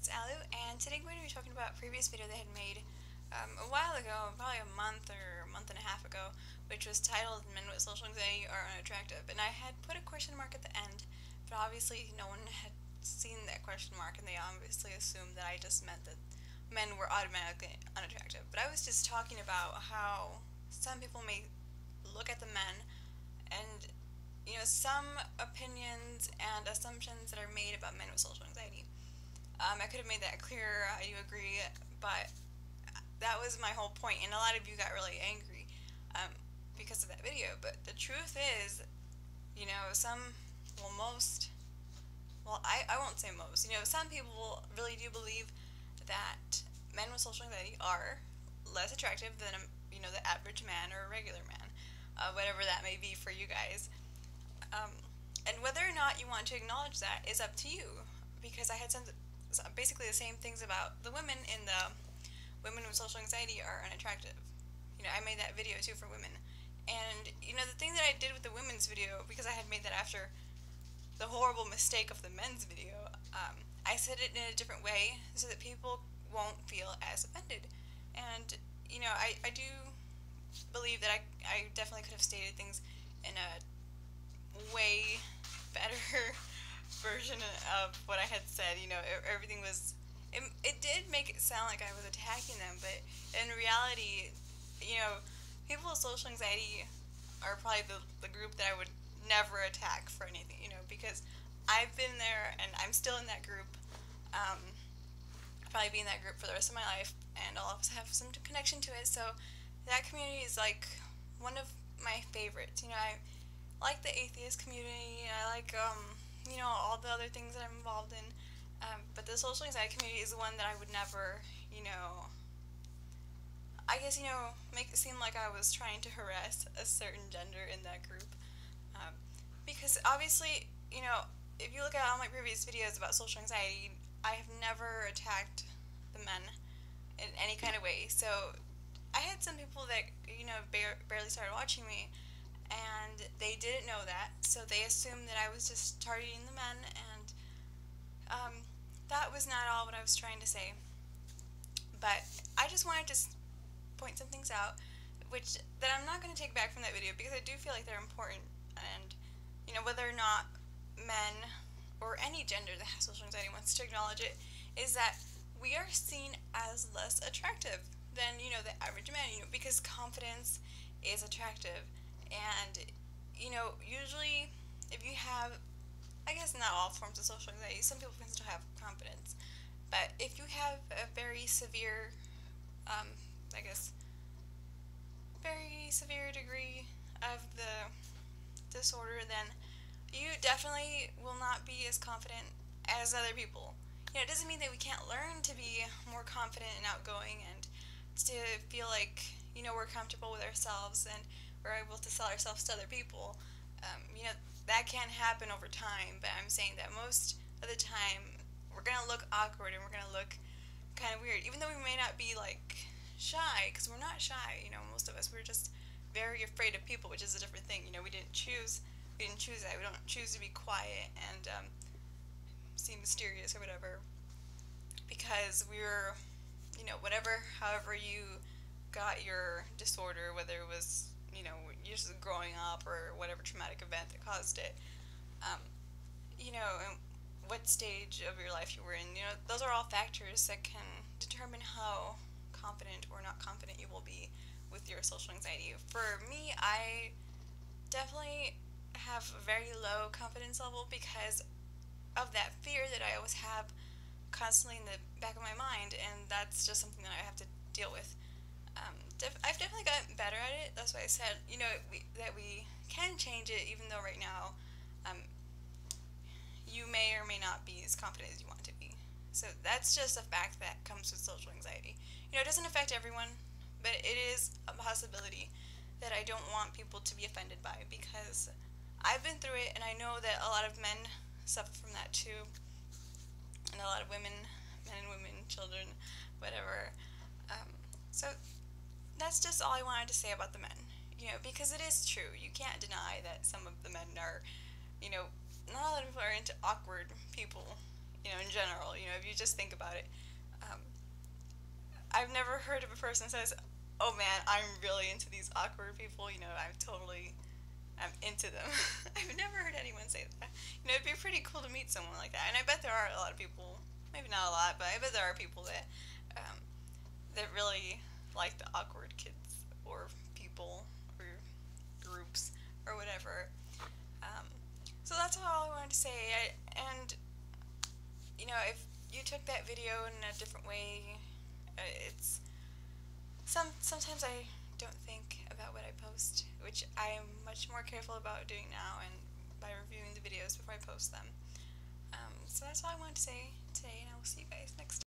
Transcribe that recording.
it's Alu, and today we're going to be talking about a previous video they had made a while ago, probably a month or a month and a half ago, which was titled Men with Social Anxiety Are Unattractive. And I had put a question mark at the end, but obviously no one had seen that question mark, and they obviously assumed that I just meant that men were automatically unattractive. But I was just talking about how some people may look at the men and some opinions and assumptions that are made about men with social anxiety. I could have made that clearer. I do agree, but that was my whole point, and a lot of you got really angry because of that video. But the truth is, some, well, most, well, I won't say most. Some people really do believe that men with social anxiety are less attractive than the average man or a regular man, whatever that may be for you guys. Um, and whether or not you want to acknowledge that is up to you, because I had some basically the same things about the women in the women with social anxiety are unattractive. I made that video too for women. And, the thing that I did with the women's video, because I had made that after the horrible mistake of the men's video, I said it in a different way so that people won't feel as offended. And, I do believe that I definitely could have stated things in a way better version of what I had said. Everything was. It did make it sound like I was attacking them, but in reality, people with social anxiety are probably the group that I would never attack for anything, because I've been there and I'm still in that group. Probably be in that group for the rest of my life, and I'll also have some connection to it. So that community is like one of my favorites. I like the atheist community. I like all the other things that I'm involved in. But the social anxiety community is the one that I would never, I guess, make it seem like I was trying to harass a certain gender in that group. Um, because obviously, if you look at all my previous videos about social anxiety, I have never attacked the men in any kind of way. So I had some people that, barely started watching me, and they didn't know that, so they assumed that I was just targeting the men, and that was not all what I was trying to say. But I just wanted to point some things out, which that I'm not going to take back from that video, because I do feel like they're important, and whether or not men or any gender that has social anxiety wants to acknowledge it, is that we are seen as less attractive than the average man, because confidence is attractive. And usually if you have, I guess not all forms of social anxiety, some people can still have confidence, but if you have a very severe, I guess, very severe degree of the disorder, then you definitely will not be as confident as other people. It doesn't mean that we can't learn to be more confident and outgoing, and to feel like, we're comfortable with ourselves and we're able to sell ourselves to other people. That can happen over time, but I'm saying that most of the time we're going to look awkward and we're going to look kind of weird, even though we may not be like shy, because we're not shy. Most of us, we're just very afraid of people, which is a different thing. We didn't choose that. We don't choose to be quiet and seem mysterious or whatever, because we were, whatever, however you got your disorder, whether it was, you're just growing up or whatever traumatic event that caused it, and what stage of your life you were in, those are all factors that can determine how confident or not confident you will be with your social anxiety. For me, I definitely have a very low confidence level because of that fear that I always have constantly in the back of my mind, and that's just something that I have to deal with. I've definitely gotten better at it. That's why I said, that we can change it, even though right now, you may or may not be as confident as you want to be. So that's just a fact that comes with social anxiety. It doesn't affect everyone, but it is a possibility that I don't want people to be offended by, because I've been through it, and I know that a lot of men suffer from that too, and a lot of women, men and women, children, whatever. So that's just all I wanted to say about the men. Because it is true. You can't deny that some of the men are, not a lot of people are into awkward people. in general, if you just think about it. Um, I've never heard of a person that says, "Oh man, I'm really into these awkward people." I'm into them. I've never heard anyone say that. It'd be pretty cool to meet someone like that, and I bet there are a lot of people. Maybe not a lot, but I bet there are people that really like the awkward kids or people or groups or whatever. Um, so that's all I wanted to say. And if you took that video in a different way, it's sometimes I don't think about what I post, which I am much more careful about doing now, and by reviewing the videos before I post them. So that's all I wanted to say today, and I will see you guys next time.